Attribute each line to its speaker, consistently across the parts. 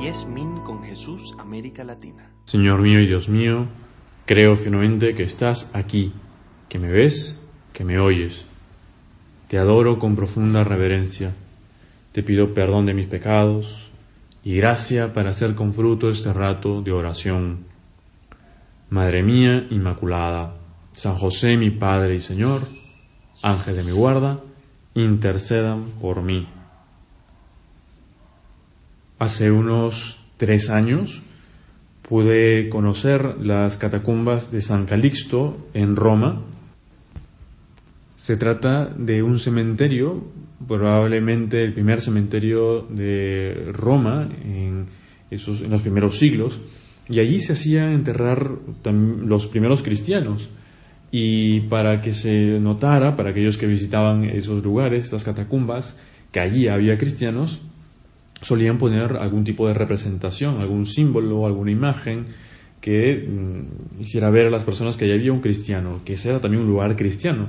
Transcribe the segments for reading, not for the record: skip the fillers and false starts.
Speaker 1: 10 Min con Jesús, América Latina.
Speaker 2: Señor mío y Dios mío, creo firmemente que estás aquí, que me ves, que me oyes. Te adoro con profunda reverencia. Te pido perdón de mis pecados y gracia para hacer con fruto este rato de oración. Madre mía Inmaculada, San José mi Padre y Señor, Ángel de mi guarda, intercedan por mí. Hace unos 3 años pude conocer las catacumbas de San Calixto en Roma. Se trata de un cementerio, probablemente el primer cementerio de Roma en los primeros siglos, y allí se hacía enterrar los primeros cristianos. Y para que se notara, para aquellos que visitaban esos lugares, estas catacumbas, que allí había cristianos, solían poner algún tipo de representación, algún símbolo, alguna imagen que hiciera ver a las personas que allí había un cristiano, que ese era también un lugar cristiano.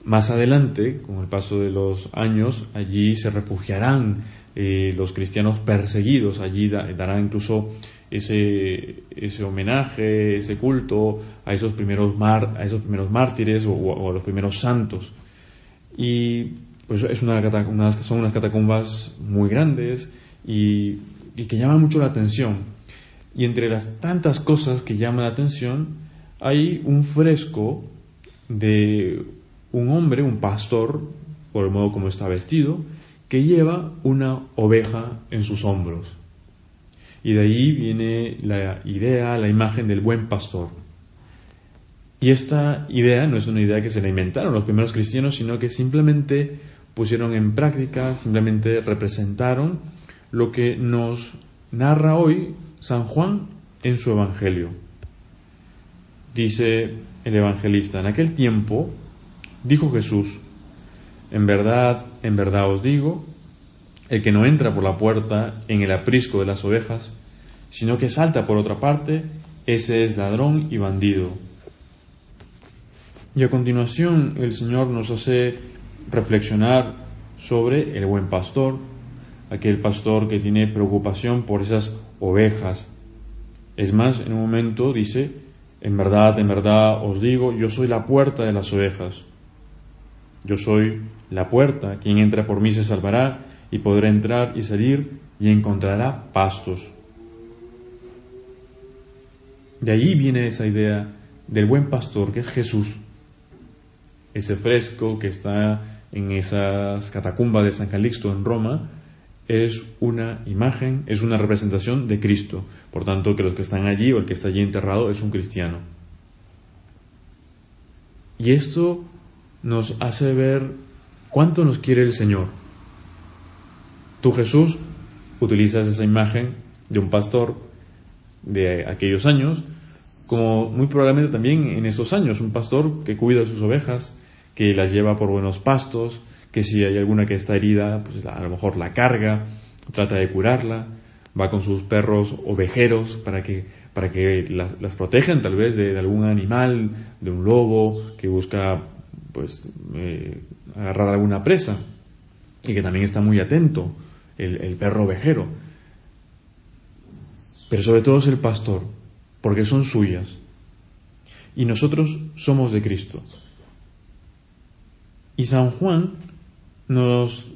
Speaker 2: Más adelante, con el paso de los años, allí se refugiarán los cristianos perseguidos, allí darán incluso ese homenaje, ese culto a esos primeros mártires o a los primeros santos. Y pues son unas catacumbas muy grandes y que llaman mucho la atención. Y entre las tantas cosas que llaman la atención, hay un fresco de un hombre, un pastor, por el modo como está vestido, que lleva una oveja en sus hombros. Y de ahí viene la idea, la imagen del buen pastor. Y esta idea no es una idea que se la inventaron los primeros cristianos, sino que simplemente pusieron en práctica, simplemente representaron lo que nos narra hoy San Juan en su Evangelio. Dice el evangelista: en aquel tiempo dijo Jesús: en verdad os digo, el que no entra por la puerta en el aprisco de las ovejas, sino que salta por otra parte, ese es ladrón y bandido. Y a continuación el Señor nos hace reflexionar sobre el buen pastor, aquel pastor que tiene preocupación por esas ovejas. Es más, en un momento dice: en verdad os digo, yo soy la puerta de las ovejas. Yo soy la puerta, quien entra por mí se salvará y podrá entrar y salir y encontrará pastos. De allí viene esa idea del buen pastor, que es Jesús. Ese fresco que está en esas catacumbas de San Calixto en Roma es una imagen, es una representación de Cristo. Por tanto, que los que están allí o el que está allí enterrado es un cristiano. Y esto nos hace ver cuánto nos quiere el Señor. Tú, Jesús, utilizas esa imagen de un pastor de aquellos años, como muy probablemente también en esos años, un pastor que cuida sus ovejas, que las lleva por buenos pastos, que si hay alguna que está herida, pues a lo mejor la carga, trata de curarla, va con sus perros ovejeros para que las protejan tal vez de algún animal, de un lobo que busca agarrar alguna presa, y que también está muy atento el perro ovejero. Pero sobre todo es el pastor, porque son suyas, y nosotros somos de Cristo. Y San Juan nos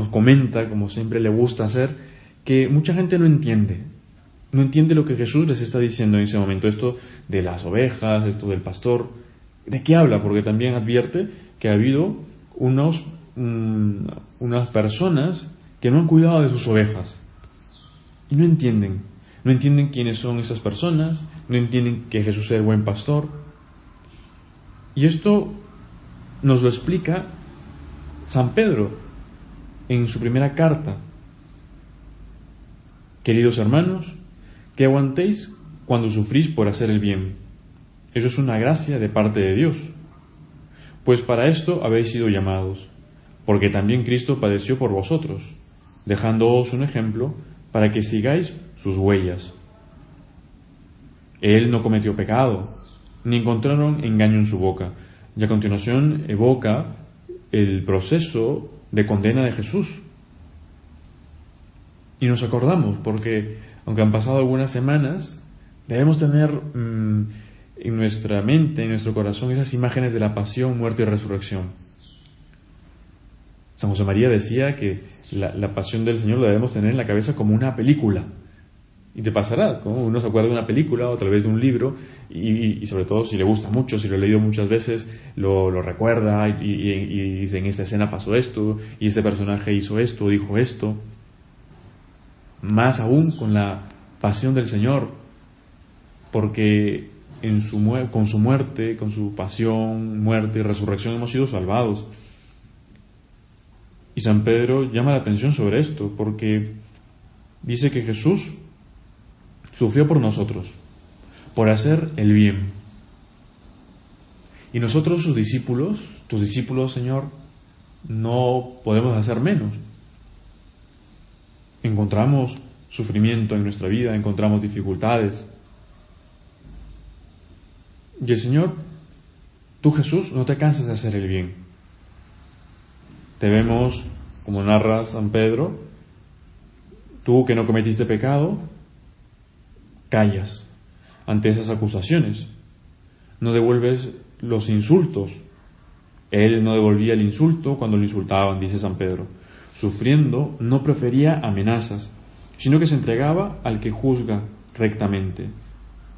Speaker 2: comenta, como siempre le gusta hacer, que mucha gente no entiende lo que Jesús les está diciendo en ese momento, esto de las ovejas, esto del pastor. ¿De qué habla? Porque también advierte que ha habido unas personas que no han cuidado de sus ovejas y no entienden quiénes son esas personas, no entienden que Jesús es el buen pastor. Y esto nos lo explica San Pedro en su primera carta. Queridos hermanos, que aguantéis cuando sufrís por hacer el bien. Eso es una gracia de parte de Dios. Pues para esto habéis sido llamados, porque también Cristo padeció por vosotros, dejándoos un ejemplo para que sigáis sus huellas. Él no cometió pecado, ni encontraron engaño en su boca. Y a continuación evoca el proceso de condena de Jesús. Y nos acordamos, porque aunque han pasado algunas semanas, debemos tener en nuestra mente, en nuestro corazón, esas imágenes de la pasión, muerte y resurrección. San José María decía que la pasión del Señor la debemos tener en la cabeza como una película. Y te pasará, como uno se acuerda de una película o tal vez de un libro, y sobre todo si le gusta mucho, si lo ha leído muchas veces, lo recuerda y dice: en esta escena pasó esto, y este personaje hizo esto, dijo esto. Más aún con la pasión del Señor, porque con su muerte, con su pasión, muerte y resurrección hemos sido salvados. Y San Pedro llama la atención sobre esto, porque dice que Jesús sufrió por nosotros, por hacer el bien. Y nosotros, sus discípulos, tus discípulos, Señor, no podemos hacer menos. Encontramos sufrimiento en nuestra vida, encontramos dificultades. Y el Señor, tú, Jesús, no te cansas de hacer el bien. Te vemos, como narra San Pedro, tú que no cometiste pecado, callas ante esas acusaciones, no devuelves los insultos. Él no devolvía el insulto cuando lo insultaban, dice San Pedro. Sufriendo, no prefería amenazas, sino que se entregaba al que juzga rectamente.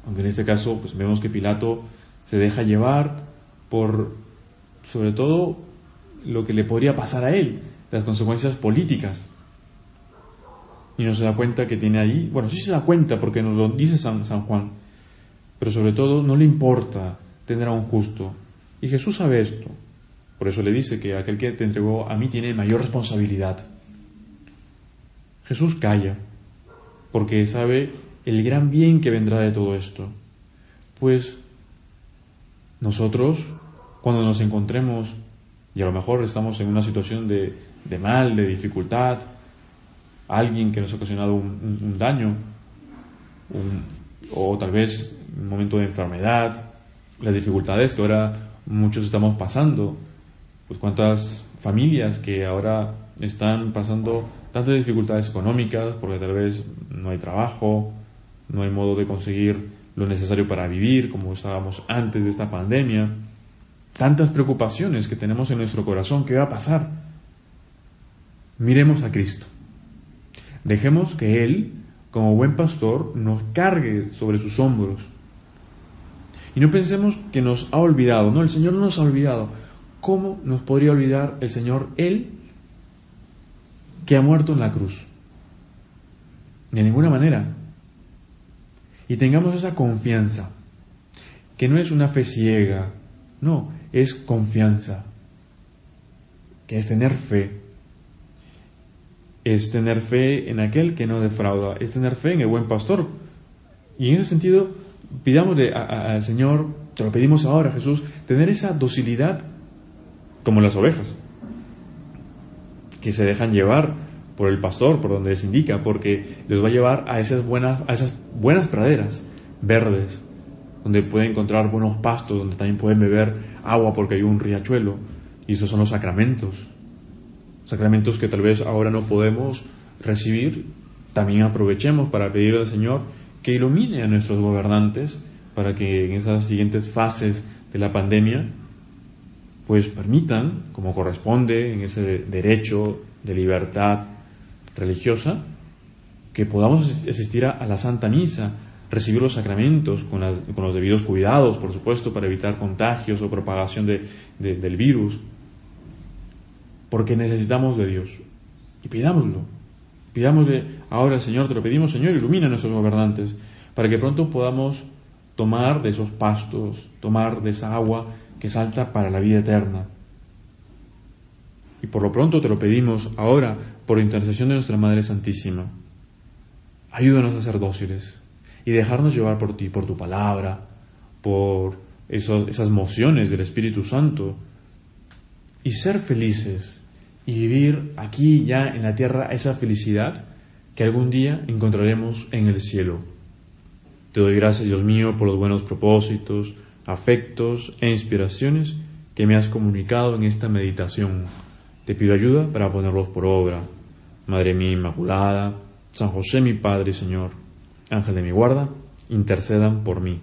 Speaker 2: Aunque en este caso pues vemos que Pilato se deja llevar por, sobre todo, lo que le podría pasar a él, las consecuencias políticas. Y no se da cuenta que tiene ahí, bueno, sí se da cuenta porque nos lo dice San Juan, pero sobre todo no le importa tener a un justo. Y Jesús sabe esto. Por eso le dice que aquel que te entregó a mí tiene mayor responsabilidad. Jesús calla, porque sabe el gran bien que vendrá de todo esto. Pues nosotros, cuando nos encontremos, y a lo mejor estamos en una situación de mal, de dificultad, alguien que nos ha ocasionado un daño, o tal vez un momento de enfermedad, las dificultades que ahora muchos estamos pasando, pues cuántas familias que ahora están pasando tantas dificultades económicas porque tal vez no hay trabajo, no hay modo de conseguir lo necesario para vivir como estábamos antes de esta pandemia, tantas preocupaciones que tenemos en nuestro corazón. ¿Qué va a pasar? Miremos a Cristo, dejemos que Él, como buen pastor, nos cargue sobre sus hombros y no pensemos que nos ha olvidado. No, el Señor no nos ha olvidado. ¿Cómo nos podría olvidar el Señor, Él, que ha muerto en la cruz? De ninguna manera. Y tengamos esa confianza, que no es una fe ciega, no, es confianza, que es tener fe. Es tener fe en aquel que no defrauda, es tener fe en el buen pastor. Y en ese sentido, pidámosle al Señor, te lo pedimos ahora, Jesús, tener esa docilidad como las ovejas, que se dejan llevar por el pastor, por donde les indica, porque les va a llevar a esas buenas praderas verdes, donde pueden encontrar buenos pastos, donde también pueden beber agua porque hay un riachuelo. Y esos son los sacramentos que tal vez ahora no podemos recibir. También aprovechemos para pedirle al Señor que ilumine a nuestros gobernantes para que en esas siguientes fases de la pandemia pues permitan, como corresponde en ese derecho de libertad religiosa, que podamos asistir a la Santa Misa, recibir los sacramentos con los debidos cuidados, por supuesto, para evitar contagios o propagación del virus, porque necesitamos de Dios. Y pidámosle ahora al Señor, te lo pedimos, Señor, ilumina a nuestros gobernantes, para que pronto podamos tomar de esos pastos, tomar de esa agua que salta para la vida eterna. Y por lo pronto te lo pedimos ahora por intercesión de nuestra Madre Santísima. Ayúdanos a ser dóciles y dejarnos llevar por ti, por tu palabra, por esas mociones del Espíritu Santo, y ser felices y vivir aquí ya en la tierra esa felicidad que algún día encontraremos en el cielo. Te doy gracias, Dios mío, por los buenos propósitos, afectos e inspiraciones que me has comunicado en esta meditación. Te pido ayuda para ponerlos por obra. Madre mía Inmaculada, San José mi Padre y Señor, Ángel de mi guarda, intercedan por mí.